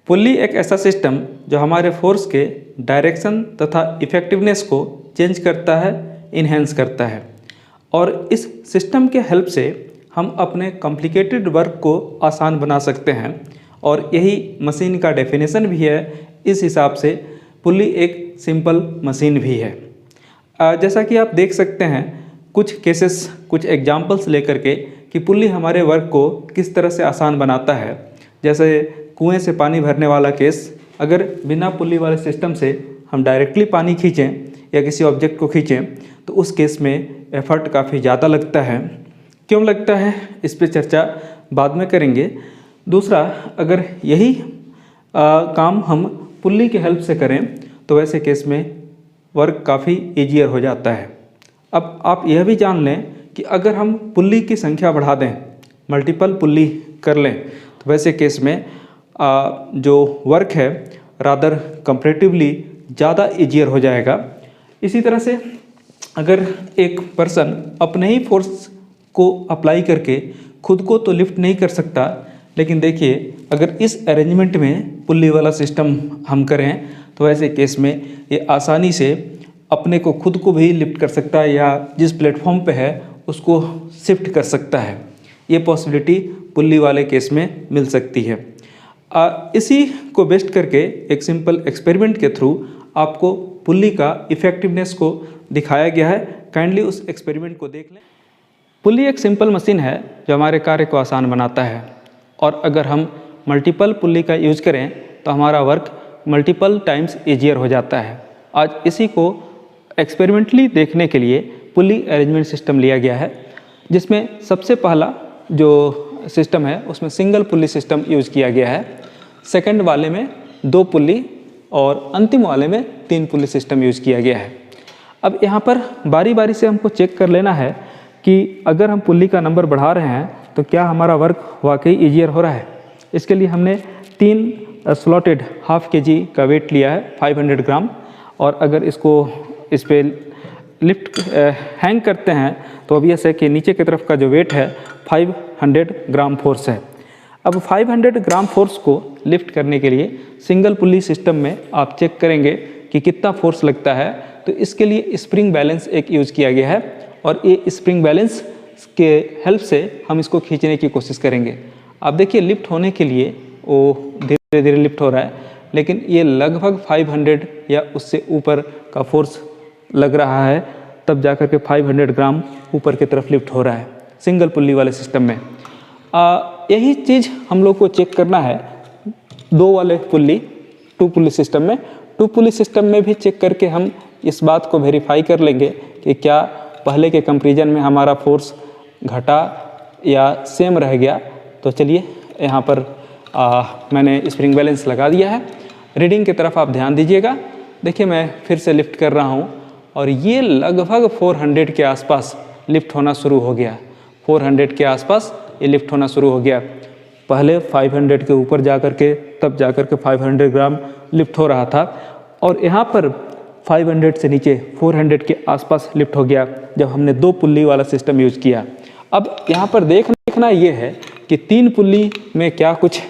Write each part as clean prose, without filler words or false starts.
Pulley एक ऐसा system जो हमारे फोर्स के डायरेक्शन तथा इफ़ेक्टिवनेस को चेंज करता है, इन्हेंस करता है। और इस सिस्टम के हेल्प से हम अपने कॉम्प्लिकेटेड वर्क को आसान बना सकते हैं और यही मशीन का डेफिनेशन भी है। इस हिसाब से पुल्ली एक सिंपल मशीन भी है। जैसा कि आप देख सकते हैं कुछ केसेस, कुछ एग्जांपल्स लेकर के कि पुल्ली हमारे वर्क को किस तरह से आसान बनाता है। जैसे कुएं से पानी भरने वाला केस, अगर बिना पुल्ली वाले सिस्टम से हम डायरेक्टली पानी खींचें या किसी ऑब्जेक्ट को खींचें तो उस केस में एफर्ट काफ़ी ज़्यादा लगता है। क्यों लगता है, इस पे चर्चा बाद में करेंगे। दूसरा, अगर यही काम हम पुल्ली की हेल्प से करें तो वैसे केस में वर्क काफ़ी ईजियर हो जाता है। अब आप यह भी जान लें कि अगर हम पुल्ली की संख्या बढ़ा दें, मल्टीपल पुल्ली कर लें, तो वैसे केस में जो वर्क है रादर कंपैरेटिवली ज़्यादा ईजियर हो जाएगा। इसी तरह से अगर एक पर्सन अपने ही फोर्स को अप्लाई करके खुद को तो लिफ्ट नहीं कर सकता, लेकिन देखिए अगर इस अरेंजमेंट में पुल्ली वाला सिस्टम हम करें तो वैसे केस में ये आसानी से अपने को खुद को भी लिफ्ट कर सकता है या जिस प्लेटफॉर्म पे है उसको शिफ्ट कर सकता है। ये पॉसिबिलिटी पुल्ली वाले केस में मिल सकती है। इसी को बेस्ट करके एक सिंपल एक्सपेरिमेंट के थ्रू आपको पुल्ली का इफ़ेक्टिवनेस को दिखाया गया है। काइंडली उस एक्सपेरिमेंट को देख लें। पुल्ली एक सिंपल मशीन है जो हमारे कार्य को आसान बनाता है और अगर हम मल्टीपल पुल्ली का यूज करें तो हमारा वर्क मल्टीपल टाइम्स ईजियर हो जाता है। आज इसी को एक्सपेरिमेंटली देखने के लिए पुल्ली अरेंजमेंट सिस्टम लिया गया है, जिसमें सबसे पहला जो सिस्टम है उसमें सिंगल पुल्ली सिस्टम यूज़ किया गया है। सेकंड वाले में 2 पुल्ली और अंतिम वाले में 3 पुल्ली सिस्टम यूज़ किया गया है। अब यहाँ पर बारी बारी से हमको चेक कर लेना है कि अगर हम पुल्ली का नंबर बढ़ा रहे हैं तो क्या हमारा वर्क वाकई ईजियर हो रहा है। इसके लिए हमने 3 स्लॉटेड हाफ kg का वेट लिया है, 500 ग्राम, और अगर इस पे लिफ्ट हैंग करते हैं तो ऑब्वियस है कि नीचे की तरफ का जो वेट है 500 ग्राम फोर्स है। अब 500 ग्राम फोर्स को लिफ्ट करने के लिए सिंगल पुल्ली सिस्टम में आप चेक करेंगे कि कितना फोर्स लगता है। तो इसके लिए स्प्रिंग बैलेंस एक यूज़ किया गया है और ये स्प्रिंग बैलेंस के हेल्प से हम इसको खींचने की कोशिश करेंगे। आप देखिए लिफ्ट होने के लिए वो धीरे धीरे लिफ्ट हो रहा है, लेकिन ये लगभग 500 या उससे ऊपर का फोर्स लग रहा है, तब जाकर के 500 ग्राम ऊपर की तरफ लिफ्ट हो रहा है सिंगल पुल्ली वाले सिस्टम में। यही चीज़ हम लोग को चेक करना है 2 वाले पुल्ली 2 पुल्ली सिस्टम में। 2 पुल्ली सिस्टम में भी चेक करके हम इस बात को वेरीफाई कर लेंगे कि क्या पहले के कंपैरिजन में हमारा फोर्स घटा या सेम रह गया। तो चलिए यहाँ पर मैंने स्प्रिंग बैलेंस लगा दिया है। रीडिंग की तरफ आप ध्यान दीजिएगा। देखिए मैं फिर से लिफ्ट कर रहा हूँ और ये लगभग 400 के आसपास लिफ्ट होना शुरू हो गया। 400 के आसपास ये लिफ्ट होना शुरू हो गया। पहले 500 के ऊपर जाकर के तब जाकर के 500 ग्राम लिफ्ट हो रहा था और यहाँ पर 500 से नीचे 400 के आसपास लिफ्ट हो गया जब हमने 2 पुल्ली वाला सिस्टम यूज़ किया। अब यहाँ पर देखना ये है कि 3 पुल्ली में क्या कुछ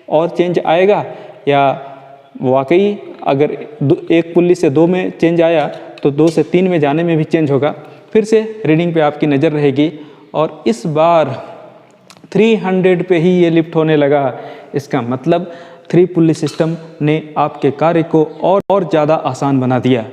और चेंज आएगा या वाकई अगर 1 पुल्ली से 2 में चेंज आया तो 2 से 3 में जाने में भी चेंज होगा। फिर से रीडिंग पे आपकी नज़र रहेगी और इस बार 300 पे ही ये लिफ्ट होने लगा। इसका मतलब 3 पुल्ली सिस्टम ने आपके कार्य को और ज़्यादा आसान बना दिया।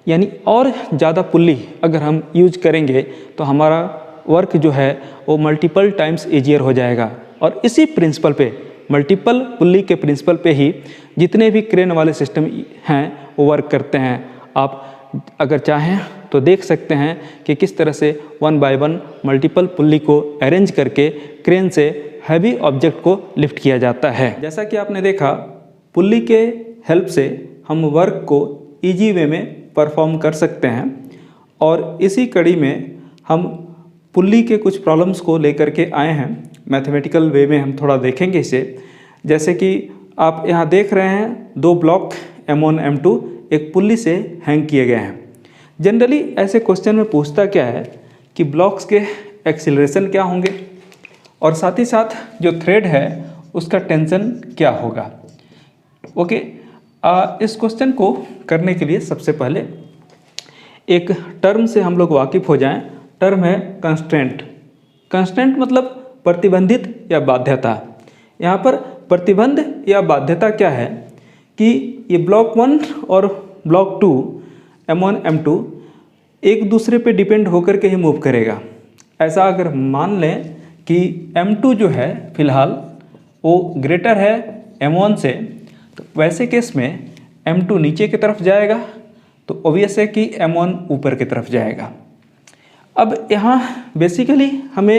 यानी और ज़्यादा पुल्ली अगर हम यूज करेंगे तो हमारा वर्क जो है वो मल्टीपल टाइम्स ईजियर हो जाएगा। और इसी प्रिंसिपल पे, मल्टीपल पुल्ली के प्रिंसिपल पे ही जितने भी क्रेन वाले सिस्टम हैं वो वर्क करते हैं। आप अगर चाहें तो देख सकते हैं कि किस तरह से 1 बाय 1 मल्टीपल पुल्ली को अरेंज करके क्रेन से हैवी ऑब्जेक्ट को लिफ्ट किया जाता है। जैसा कि आपने देखा, पुल्ली के हेल्प से हम वर्क को इजी वे में परफॉर्म कर सकते हैं और इसी कड़ी में हम पुल्ली के कुछ प्रॉब्लम्स को लेकर के आए हैं। मैथमेटिकल वे में हम थोड़ा देखेंगे इसे। जैसे कि आप यहाँ देख रहे हैं 2 ब्लॉक M1 M2 एक पुल्ली से हैंग किए गए हैं। जनरली ऐसे क्वेश्चन में पूछता क्या है कि ब्लॉक्स के एक्सीलरेशन क्या होंगे और साथ ही साथ जो थ्रेड है उसका टेंशन क्या होगा। ओके, इस क्वेश्चन को करने के लिए सबसे पहले एक टर्म से हम लोग वाकिफ़ हो जाएं। टर्म है कंस्ट्रेंट। कंस्ट्रेंट मतलब प्रतिबंधित या बाध्यता। यहाँ पर प्रतिबंध या बाध्यता क्या है कि ये ब्लॉक 1 और ब्लॉक 2 M1 M2 एक दूसरे पे डिपेंड होकर के ही मूव करेगा। ऐसा अगर मान लें कि M2 जो है फिलहाल वो ग्रेटर है M1 से, तो वैसे केस में M2 नीचे की तरफ जाएगा तो ऑब्वियस है कि M1 ऊपर की तरफ जाएगा। अब यहाँ बेसिकली हमें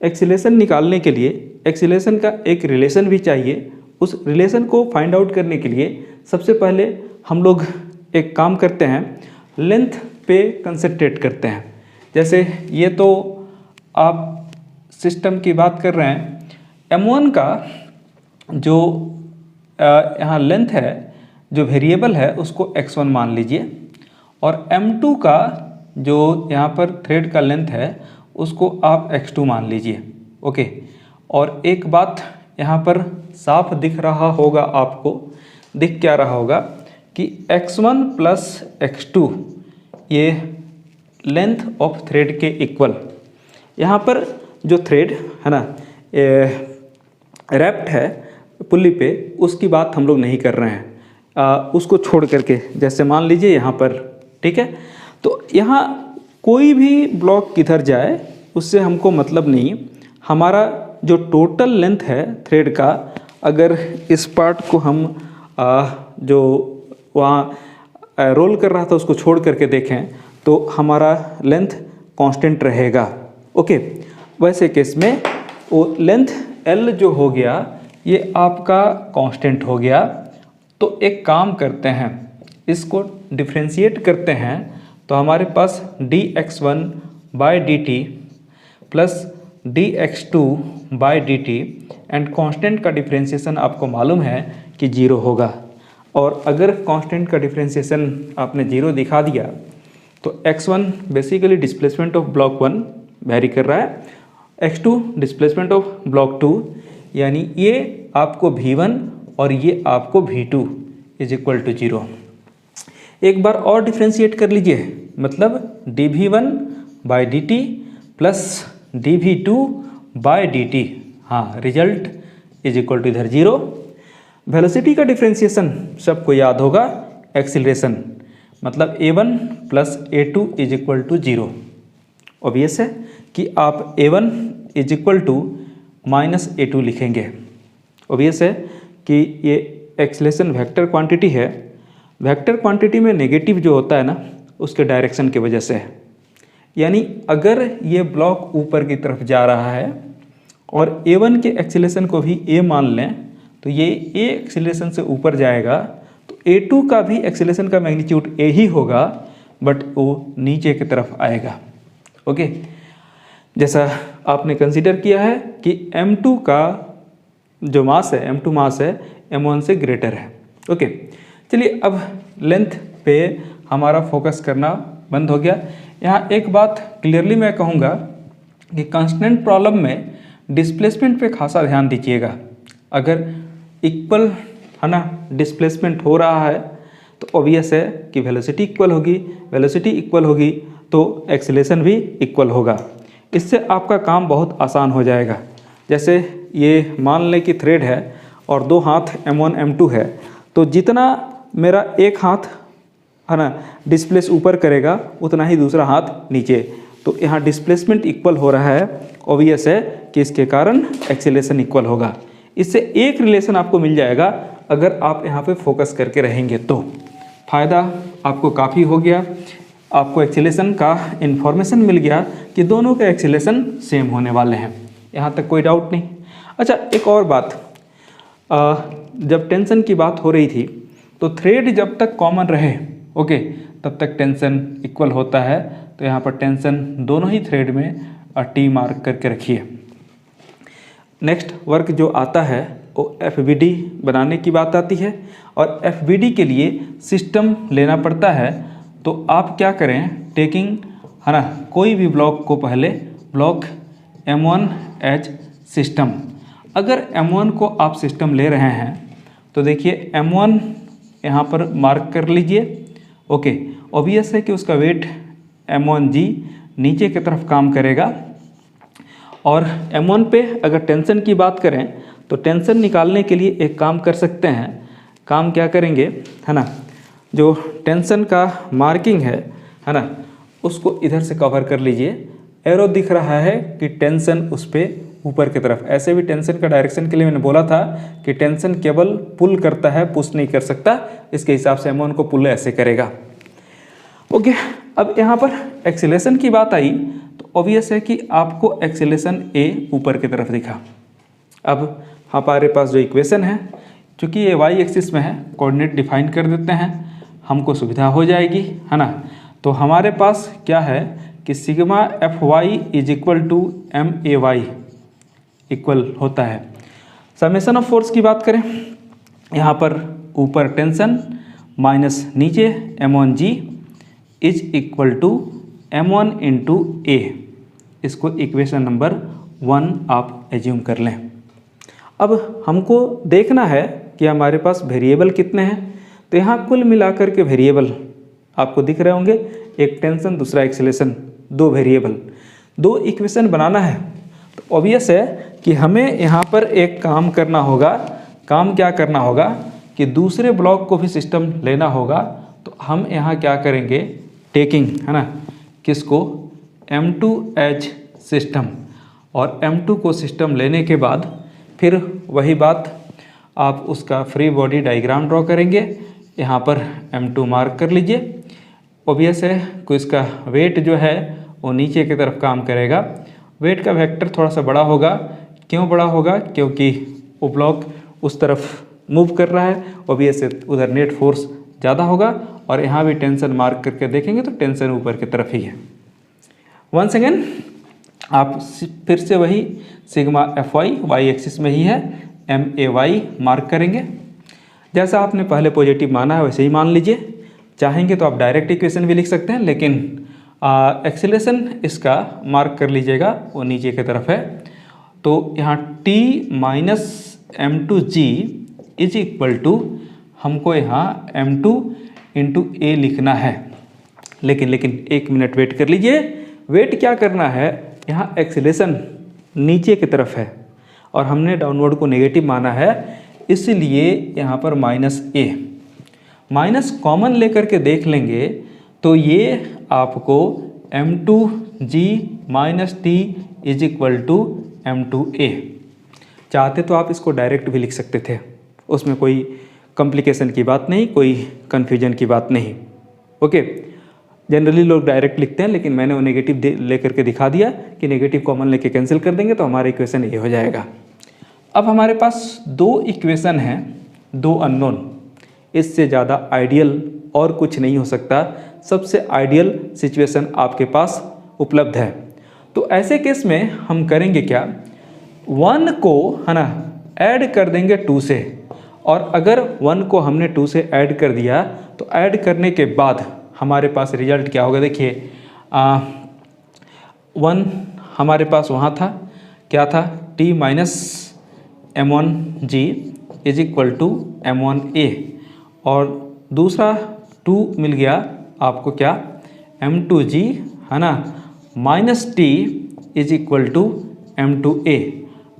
एक्सीलरेशन निकालने के लिए एक्सीलरेशन का एक रिलेशन भी चाहिए। उस रिलेशन को फाइंड आउट करने के लिए सबसे पहले हम लोग एक काम करते हैं, लेंथ पे कंसंट्रेट करते हैं। जैसे ये तो आप सिस्टम की बात कर रहे हैं, M1 का जो यहाँ लेंथ है, जो वेरिएबल है उसको x1 मान लीजिए, और M2 का जो यहाँ पर थ्रेड का लेंथ है उसको आप x2 मान लीजिए। ओके, और एक बात यहाँ पर साफ दिख रहा होगा आपको, दिख क्या रहा होगा कि x1 प्लस x2 ये लेंथ ऑफ थ्रेड के इक्वल। यहाँ पर जो थ्रेड है ना रैप्ट है पुल्ली पे, उसकी बात हम लोग नहीं कर रहे हैं, उसको छोड़ करके जैसे मान लीजिए यहाँ पर, ठीक है। तो यहाँ कोई भी ब्लॉक किधर जाए उससे हमको मतलब नहीं। हमारा जो टोटल लेंथ है थ्रेड का, अगर इस पार्ट को हम जो वहाँ रोल कर रहा था उसको छोड़ करके देखें तो हमारा लेंथ कांस्टेंट रहेगा। ओके, वैसे केस में वो लेंथ L जो हो गया ये आपका कांस्टेंट हो गया। तो एक काम करते हैं, इसको डिफ्रेंशिएट करते हैं, तो हमारे पास dx1 by dt plus dx2 by dt and constant का डिफ्रेंशिएशन आपको मालूम है कि 0 होगा। और अगर कांस्टेंट का डिफ्रेंशिएशन आपने 0 दिखा दिया तो x1 basically displacement of block 1 very कर रहा है, x2 डिस्प्लेसमेंट ऑफ ब्लॉक 2, यानी ये आपको v1 और ये आपको v2 इज इक्वल टू 0। एक बार और डिफ्रेंशिएट कर लीजिए, मतलब dv1 by dt plus dv2 by dt, हाँ रिजल्ट इज इक्वल टू इधर 0। वेलोसिटी का डिफ्रेंशिएशन सबको याद होगा, एक्सीलरेशन मतलब a1 plus a2 is equal to 0। Obvious है कि आप a1 is equal to minus a2 लिखेंगे। ऑब्वियस है कि ये एक्सीलरेशन वेक्टर क्वांटिटी है। वेक्टर क्वांटिटी में नेगेटिव जो होता है ना उसके डायरेक्शन की वजह से है। यानी अगर ये ब्लॉक ऊपर की तरफ जा रहा है और a1 के एक्सीलरेशन को भी a मान लें तो ये a एक्सीलरेशन से ऊपर जाएगा, तो a2 का भी एक्सीलरेशन का मैग्नीट्यूड a ही होगा, बट वो नीचे की तरफ आएगा। ओके, जैसा आपने कंसीडर किया है कि m2 का जो मास है, m2 मास है m1 से ग्रेटर है। ओके, चलिए अब लेंथ पे हमारा फोकस करना बंद हो गया। यहाँ एक बात क्लियरली मैं कहूँगा कि कांस्टेंट प्रॉब्लम में डिस्प्लेसमेंट पे खासा ध्यान दीजिएगा। अगर इक्वल है ना डिस्प्लेसमेंट हो रहा है तो ऑब्वियस है कि वेलोसिटी इक्वल होगी, वेलोसिटी इक्वल होगी तो एक्सीलरेशन भी इक्वल होगा। इससे आपका काम बहुत आसान हो जाएगा। जैसे ये मान लें कि थ्रेड है और दो हाथ M1 M2 है, तो जितना मेरा एक हाथ है ना डिस्प्लेस ऊपर करेगा उतना ही दूसरा हाथ नीचे, तो यहाँ डिस्प्लेसमेंट इक्वल हो रहा है। ऑब्वियस है कि इसके कारण एक्सीलरेशन इक्वल होगा। इससे एक रिलेशन आपको मिल जाएगा अगर आप यहाँ पे फोकस करके रहेंगे तो फ़ायदा आपको काफ़ी हो गया। आपको एक्सीलरेशन का इन्फॉर्मेशन मिल गया कि दोनों के एक्सीलरेशन सेम होने वाले हैं, यहाँ तक कोई डाउट नहीं। अच्छा, एक और बात, जब टेंशन की बात हो रही थी तो थ्रेड जब तक कॉमन रहे ओके तब तक टेंशन इक्वल होता है। तो यहाँ पर टेंशन दोनों ही थ्रेड में टी मार्क करके रखिए। नेक्स्ट वर्क जो आता है वो FBD बनाने की बात आती है, और FBD के लिए सिस्टम लेना पड़ता है। तो आप क्या करें, टेकिंग है ना कोई भी ब्लॉक को पहले ब्लॉक M1 एज सिस्टम। अगर M1 को आप सिस्टम ले रहे हैं तो देखिए M1 यहाँ पर मार्क कर लीजिए। ओके, ऑब्वियस है कि उसका वेट M1G नीचे की तरफ काम करेगा। और M1 पे अगर टेंशन की बात करें तो टेंशन निकालने के लिए एक काम कर सकते हैं। काम क्या करेंगे, है ना, जो टेंशन का मार्किंग है ना, उसको इधर से कवर कर लीजिए। एरो दिख रहा है कि टेंशन उस पर ऊपर की तरफ। ऐसे भी टेंशन का डायरेक्शन के लिए मैंने बोला था कि टेंशन केवल पुल करता है, पुश नहीं कर सकता। इसके हिसाब से M1 को पुल ऐसे करेगा। ओके, अब यहाँ पर एक्सीलरेशन की बात आई तो ऑब्वियस है कि आपको एक्सीलरेशन A ऊपर की तरफ दिखा। अब हमारे पास जो इक्वेशन है, चूँकि ये y एक्सिस में है, कोऑर्डिनेट डिफाइन कर देते हैं, हमको सुविधा हो जाएगी, है ना। तो हमारे पास क्या है कि sigma Fy is equal to MAy equal होता है। समेशन ऑफ फोर्स की बात करें, यहाँ पर ऊपर टेंशन माइनस नीचे M1G is equal to M1 into A। इसको इक्वेशन नंबर 1 आप एज्यूम कर लें। अब हमको देखना है कि हमारे पास वेरिएबल कितने हैं। तो यहाँ कुल मिलाकर के वेरिएबल आपको दिख रहे होंगे, एक टेंशन दूसरा एक्सीलरेशन, 2 वेरिएबल, 2 इक्वेशन बनाना है। तो ऑब्वियस है कि हमें यहाँ पर एक काम करना होगा। काम क्या करना होगा कि दूसरे ब्लॉक को भी सिस्टम लेना होगा। तो हम यहाँ क्या करेंगे, टेकिंग, है ना, किसको, M2 एज सिस्टम। और M2 को सिस्टम लेने के बाद फिर वही बात, आप उसका फ्री बॉडी डायग्राम ड्रॉ करेंगे। यहाँ पर M2 मार्क कर लीजिए। ऑब्वियस है कि इसका वेट जो है वो नीचे की तरफ काम करेगा। वेट का वेक्टर थोड़ा सा बड़ा होगा। क्यों बड़ा होगा, क्योंकि वो ब्लॉक उस तरफ मूव कर रहा है, ऑब्वियस है उधर नेट फोर्स ज़्यादा होगा। और यहाँ भी टेंशन मार्क करके देखेंगे तो टेंशन ऊपर की तरफ ही है। वंस अगेन आप फिर से वही सिग्मा Fy y एक्सिस में ही है, MAy मार्क करेंगे। जैसा आपने पहले पॉजिटिव माना है वैसे ही मान लीजिए। चाहेंगे तो आप डायरेक्ट इक्वेशन भी लिख सकते हैं, लेकिन एक्सीलरेशन इसका मार्क कर लीजिएगा, वो नीचे की तरफ है। तो यहाँ T minus M2G is equal to, हमको यहाँ M2 इंटू A लिखना है। लेकिन 1 मिनट वेट कर लीजिए। वेट क्या करना है, यहाँ एक्सीलरेशन नीचे की तरफ है और हमने डाउनवर्ड को नेगेटिव माना है, इसलिए यहाँ पर -A। माइनस कॉमन लेकर के देख लेंगे तो ये आपको M2G minus T is equal to M2A। चाहते तो आप इसको डायरेक्ट भी लिख सकते थे, उसमें कोई कॉम्प्लिकेशन की बात नहीं, कोई कन्फ्यूजन की बात नहीं। ओके, जनरली लोग डायरेक्ट लिखते हैं, लेकिन मैंने वो नेगेटिव लेकर के दिखा दिया कि नेगेटिव कॉमन लेके कैंसिल कर देंगे तो हमारा इक्वेशन ये हो जाएगा। अब हमारे पास 2 इक्वेशन हैं, 2 अननोन। इससे ज़्यादा आइडियल और कुछ नहीं हो सकता। सबसे आइडियल सिचुएशन आपके पास उपलब्ध है। तो ऐसे केस में हम करेंगे क्या, 1 को, है ना, ऐड कर देंगे 2 से। और अगर 1 को हमने 2 से ऐड कर दिया तो ऐड करने के बाद हमारे पास रिजल्ट क्या होगा, देखिए 1 हमारे पास वहाँ था, क्या था, T minus M1G is equal to M1A। और दूसरा 2 मिल गया आपको क्या, M2G, है ना, minus T is equal to M2A।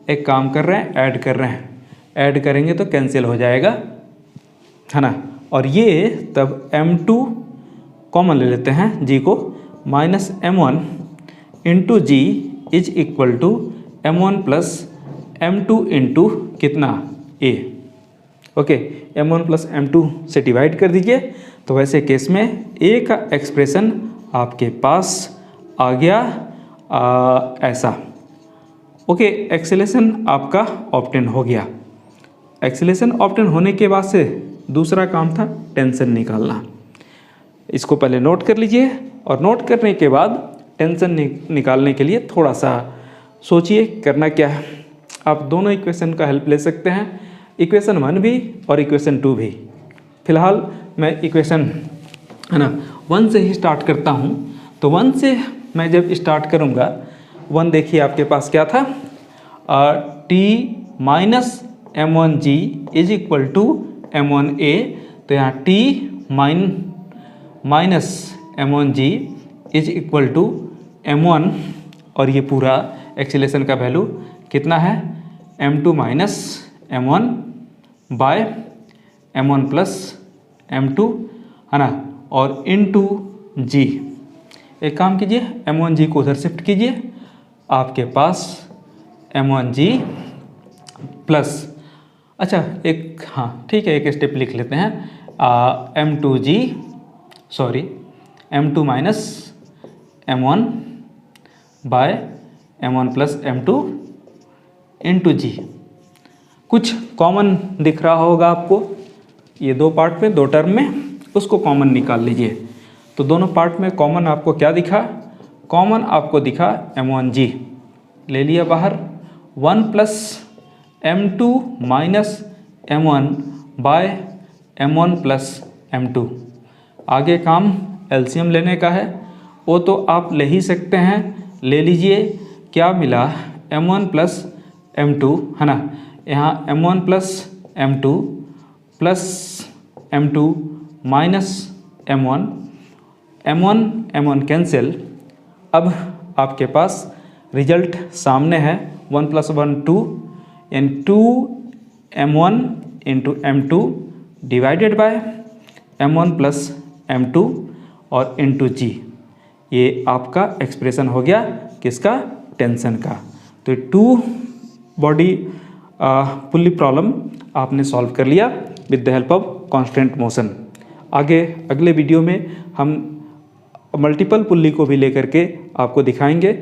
एक काम कर रहे हैं, ऐड कर रहे हैं, ऐड करेंगे तो कैंसिल हो जाएगा, है ना। और ये तब M2 कॉमन ले लेते हैं, G को, minus M1 into G is equal to M1 plus M2 into कितना, A। Okay, M1 plus M2 से डिवाइड कर दीजिए। तो वैसे केस में A का एक्सप्रेशन आपके पास आ गया ऐसा। ओके, एक्सीलरेशन आपका ऑब्टेन हो गया। एक्सीलरेशन ऑब्टेन होने के बाद से दूसरा काम था टेंशन निकालना। इसको पहले नोट कर लीजिए और नोट करने के बाद टेंशन निकालने के लिए थोड़ा सा सोचिए करना क्या है। आप दोनों इक्वेशन का हेल्प ले सकते हैं, इक्वेशन 1 भी और इक्वेशन 2 भी। फिलहाल मैं इक्वेशन, है ना, 1 से ही स्टार्ट करता हूँ। तो 1 से मैं जब स्टार्ट करूँगा, 1 देखिए आपके पास क्या था, T minus M1G is equal to M1A, तो यहाँ T minus M1G is equal to M1, और ये पूरा एक्सीलरेशन का वैल्यू कितना है, M2 minus M1 by M1 plus M2, है ना, और इनटू G। एक काम कीजिए, M1G को उधर शिफ्ट कीजिए, आपके पास M1G प्लस, अच्छा एक, हाँ ठीक है, एक स्टेप लिख लेते हैं, M2G sorry M2 minus M1 by M1 plus M2 into G। कुछ कॉमन दिख रहा होगा आपको, ये दो पार्ट में, दो टर्म में, उसको कॉमन निकाल लीजिए। तो दोनों पार्ट में कॉमन आपको क्या दिखा, कॉमन आपको दिखा M1G, ले लिया बाहर, 1 plus M2 minus M1 by M1 plus M2। आगे काम एलसीएम लेने का है, वो तो आप ले ही सकते हैं, ले लीजिए। क्या मिला, M1 प्लस M2, है ना, यहाँ M1 plus M2 plus M2 minus M1, M1 cancel. अब आपके पास रिजल्ट सामने है, 1 प्लस 1 2, यानी 2 M1 into M2 divided by M1 plus M2 और इंटू G। ये आपका एक्सप्रेशन हो गया किसका, टेंशन का। तो 2 बॉडी पुल्ली प्रॉब्लम आपने सॉल्व कर लिया with the help of constant motion. आगे अगले वीडियो में हम मल्टीपल पुल्ली को भी लेकर के आपको दिखाएंगे।